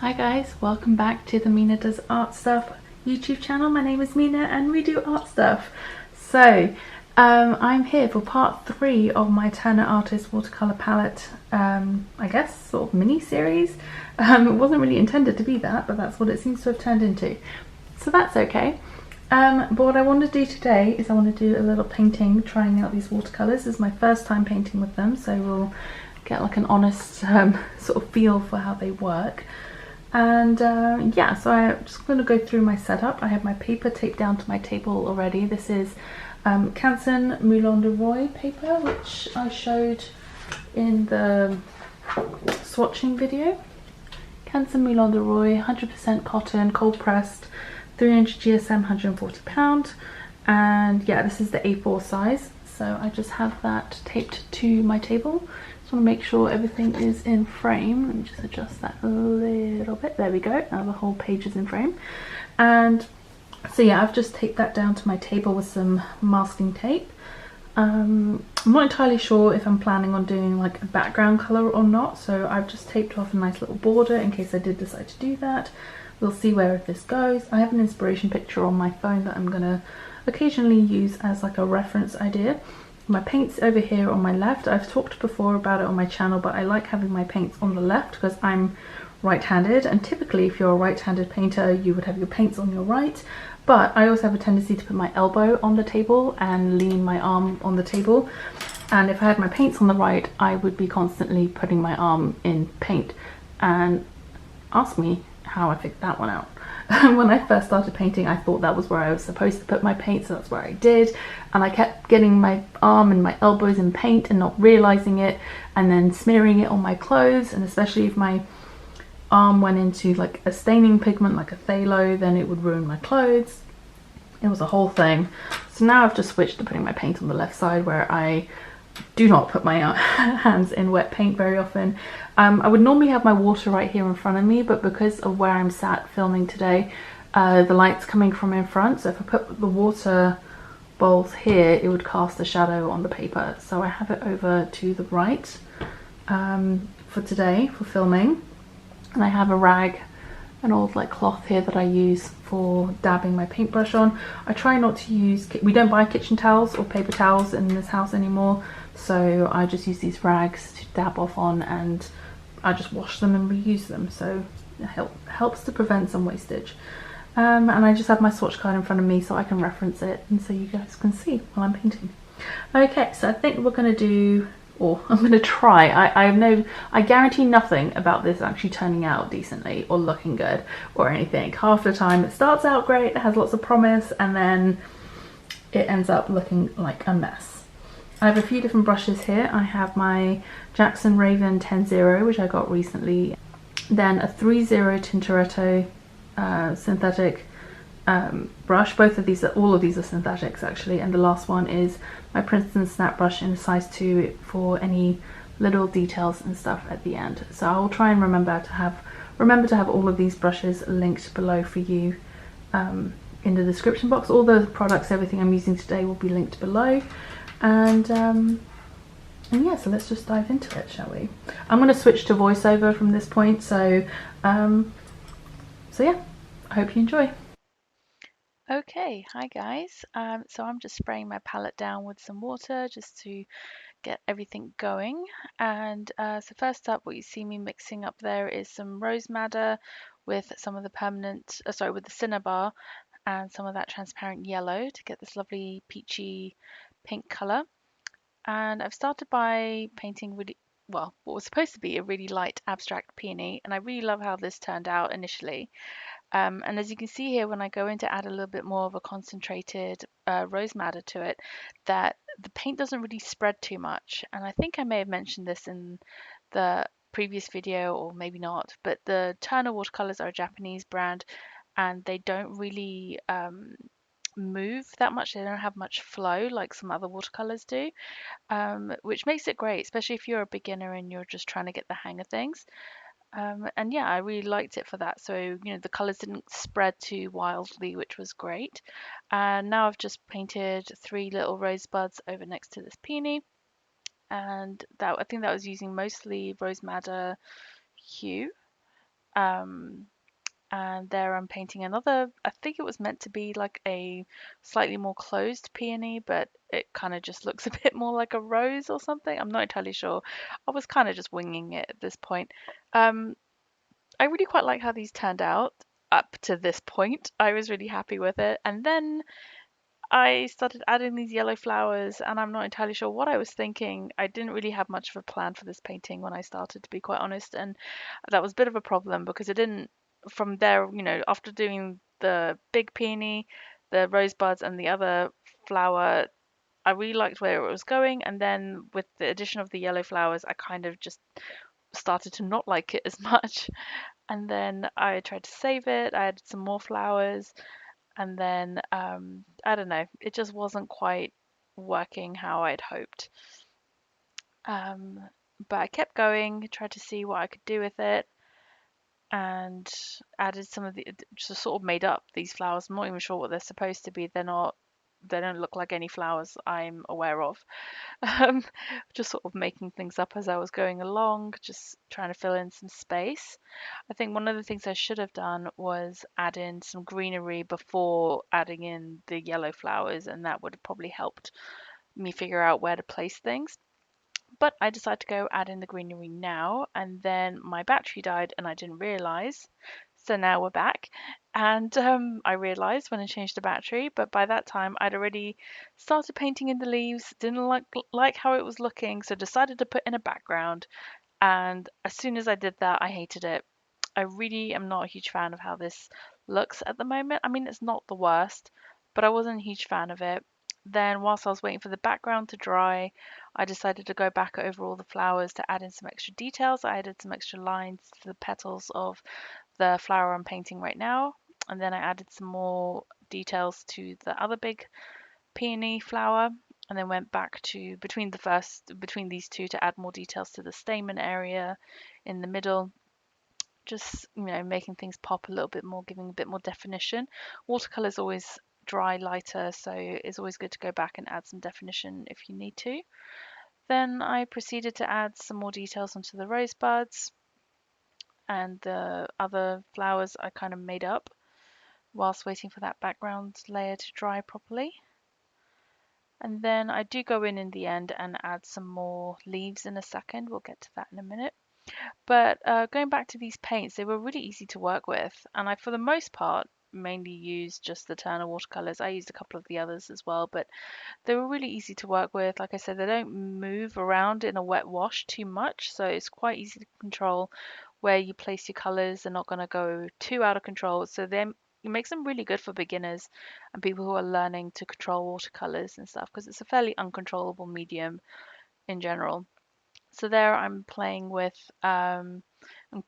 Hi guys, welcome back to the Mina Does Art Stuff YouTube channel. My name is Mina and we do art stuff. So I'm here for part 3 of my Turner Artist watercolour palette, I guess sort of mini series. It wasn't really intended to be that, but that's what it seems to have turned into. So that's okay. But what I want to do today is I want to do a little painting, trying out these watercolours. This is my first time painting with them, so we'll get like an honest sort of feel for how they work. And yeah, so I'm just going to go through my setup. I have my paper taped down to my table already. This is Canson Moulin de Roy paper, which I showed in the swatching video. Canson Moulin de Roy, 100% cotton, cold pressed, 300 GSM, £140. And yeah, this is the A4 size. So I just have that taped to my table. Just want to make sure everything is in frame. Let me just adjust that a little bit. There we go. Now the whole page is in frame. And so yeah, I've just taped that down to my table with some masking tape. I'm not entirely sure if I'm planning on doing like a background colour or not, so I've just taped off a nice little border in case I did decide to do that. We'll see where this goes. I have an inspiration picture on my phone that I'm going to occasionally use as like a reference idea. My paints over here on my left. I've talked before about it on my channel, but I like having my paints on the left because I'm right-handed, and typically if you're a right-handed painter you would have your paints on your right, but I also have a tendency to put my elbow on the table and lean my arm on the table, and if I had my paints on the right I would be constantly putting my arm in paint. And ask me how I figured that one out. When I first started painting I thought that was where I was supposed to put my paint, so that's where I did, and I kept getting my arm and my elbows in paint and not realizing it, and then smearing it on my clothes, and especially if my arm went into like a staining pigment like a phthalo, then it would ruin my clothes. It was a whole thing. So now I've just switched to putting my paint on the left side, where I do not put my hands in wet paint very often. I would normally have my water right here in front of me, but because of where I'm sat filming today, the light's coming from in front, so if I put the water bowls here it would cast a shadow on the paper, so I have it over to the right for today for filming. And I have a rag, an old like cloth here that I use for dabbing my paintbrush on. I try not to use, we don't buy kitchen towels or paper towels in this house anymore, so I just use these rags to dab off on, and I just wash them and reuse them, so it helps to prevent some wastage. And I just have my swatch card in front of me so I can reference it and so you guys can see while I'm painting. Okay, so I think we're going to do, or I'm going to try, I guarantee nothing about this actually turning out decently or looking good or anything. Half the time it starts out great, it has lots of promise, and then it ends up looking like a mess. I have a few different brushes here. I have my Jackson Raven 10-0, which I got recently, then a 3-0 Tintoretto synthetic brush. All of these are synthetics actually, and the last one is my Princeton snap brush in a size 2 for any little details and stuff at the end. So I will try and remember to have all of these brushes linked below for you in the description box. All the products, everything I'm using today will be linked below, and yeah, so let's just dive into it, shall we? I'm going to switch to voiceover from this point, so yeah, I hope you enjoy. Okay, hi guys. So I'm just spraying my palette down with some water just to get everything going. And so first up, what you see me mixing up there is some rose madder with some of the with the Cinnabar and some of that transparent yellow to get this lovely peachy pink color. And I've started by painting what was supposed to be a really light abstract peony, and I really love how this turned out initially. And as you can see here, when I go in to add a little bit more of a concentrated rose madder to it, that the paint doesn't really spread too much. And I think I may have mentioned this in the previous video, or maybe not, but the Turner watercolors are a Japanese brand, and they don't really move that much. They don't have much flow like some other watercolors do, which makes it great, especially if you're a beginner and you're just trying to get the hang of things. And yeah, I really liked it for that. So, the colors didn't spread too wildly, which was great. And now I've just painted 3 little rosebuds over next to this peony. And I think that was using mostly rose madder hue. And there I'm painting another, I think it was meant to be like a slightly more closed peony, but it kind of just looks a bit more like a rose or something. I'm not entirely sure. I was kind of just winging it at this point. Um, I really quite like how these turned out up to this point. I was really happy with it. And then I started adding these yellow flowers, and I'm not entirely sure what I was thinking. I didn't really have much of a plan for this painting when I started, to be quite honest, and that was a bit of a problem because it didn't. From there, after doing the big peony, the rosebuds, and the other flower, I really liked where it was going, and then with the addition of the yellow flowers, I kind of just started to not like it as much. And then I tried to save it. I added some more flowers, and then I don't know, it just wasn't quite working how I'd hoped. Um, but I kept going, tried to see what I could do with it, and added some of the just sort of made up these flowers. I'm not even sure what they're supposed to be. They don't look like any flowers I'm aware of. Um, just sort of making things up as I was going along, just trying to fill in some space. I think one of the things I should have done was add in some greenery before adding in the yellow flowers, and that would have probably helped me figure out where to place things. But I decided to go add in the greenery now, and then my battery died and I didn't realize. So now we're back, and I realized when I changed the battery, but by that time I'd already started painting in the leaves, didn't like how it was looking, so decided to put in a background. And as soon as I did that, I hated it. I really am not a huge fan of how this looks at the moment. I mean, it's not the worst, but I wasn't a huge fan of it. Then, whilst I was waiting for the background to dry, I decided to go back over all the flowers to add in some extra details. I added some extra lines to the petals of the flower I'm painting right now. And then I added some more details to the other big peony flower, and then went back to between these two to add more details to the stamen area in the middle, just making things pop a little bit more, giving a bit more definition. Watercolors always dry lighter, so it's always good to go back and add some definition if you need to. Then I proceeded to add some more details onto the rosebuds, and the other flowers I kind of made up whilst waiting for that background layer to dry properly. And then I do go in the end and add some more leaves in a second. We'll get to that in a minute. But going back to these paints, they were really easy to work with. And I, for the most part, mainly used just the Turner watercolors. I used a couple of the others as well, but they were really easy to work with. Like I said, they don't move around in a wet wash too much, so it's quite easy to control where you place your colors. They're not going to go too out of control. So then it makes them really good for beginners and people who are learning to control watercolors and stuff, because it's a fairly uncontrollable medium in general. So there I'm playing with, I'm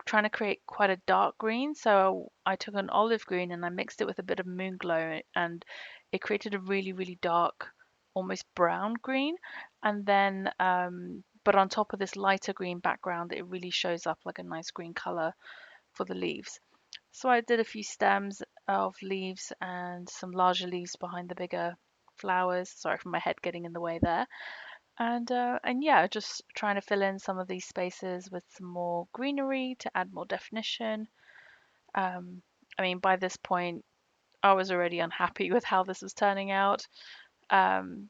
trying to create quite a dark green. So I took an olive green and I mixed it with a bit of Moonglow, and it created a really, really dark, almost brown green. And then, but on top of this lighter green background, it really shows up like a nice green color for the leaves. So I did a few stems of leaves and some larger leaves behind the bigger flowers. Sorry for my head getting in the way there. And yeah, just trying to fill in some of these spaces with some more greenery to add more definition. Um, I mean, by this point, I was already unhappy with how this was turning out. Um,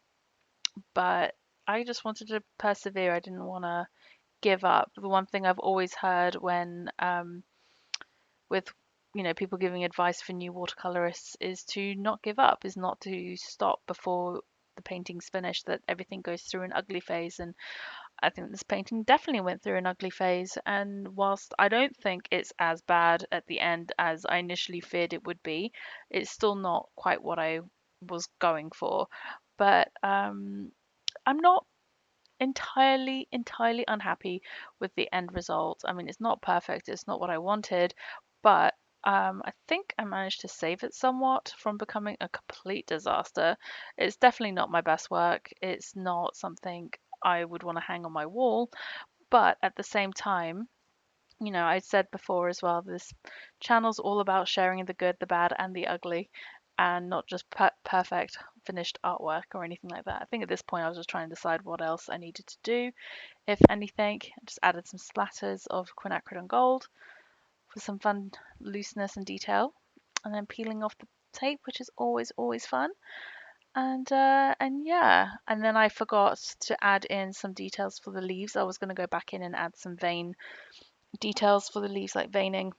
but I just wanted to persevere. I didn't want to give up. The one thing I've always heard when with people giving advice for new watercolorists is to not give up, is not to stop before the painting's finished, that everything goes through an ugly phase. And I think this painting definitely went through an ugly phase, and whilst I don't think it's as bad at the end as I initially feared it would be, it's still not quite what I was going for. But I'm not entirely unhappy with the end result. I mean, it's not perfect, it's not what I wanted, but I think I managed to save it somewhat from becoming a complete disaster. It's definitely not my best work. It's not something I would want to hang on my wall, but at the same time, I said before as well, this channel's all about sharing the good, the bad, and the ugly, and not just perfect finished artwork or anything like that. I think at this point I was just trying to decide what else I needed to do, if anything. I just added some splatters of quinacridone gold for some fun looseness and detail, and then peeling off the tape, which is always fun. And yeah, and then I forgot to add in some details for the leaves. I was going to go back in and add some vein details for the leaves, like veining.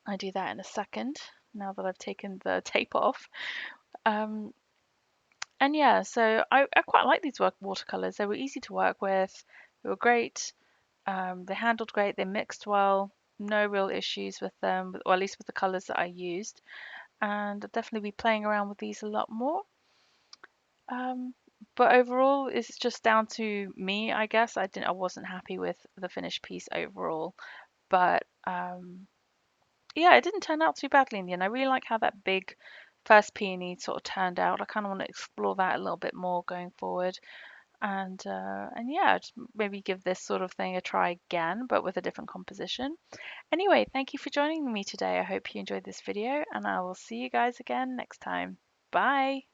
I do that in a second now that I've taken the tape off. Um, and yeah, so I quite like these watercolors. They were easy to work with. They were great. They handled great. They mixed well. No real issues with them, or at least with the colors that I used. And I'll definitely be playing around with these a lot more. Um, but overall, it's just down to me, I guess. I wasn't happy with the finished piece overall, but yeah, it didn't turn out too badly in the end. I really like how that big first peony sort of turned out. I kind of want to explore that a little bit more going forward, and yeah, just maybe give this sort of thing a try again, but with a different composition. Anyway, thank you for joining me today. I hope you enjoyed this video, and I will see you guys again next time. Bye.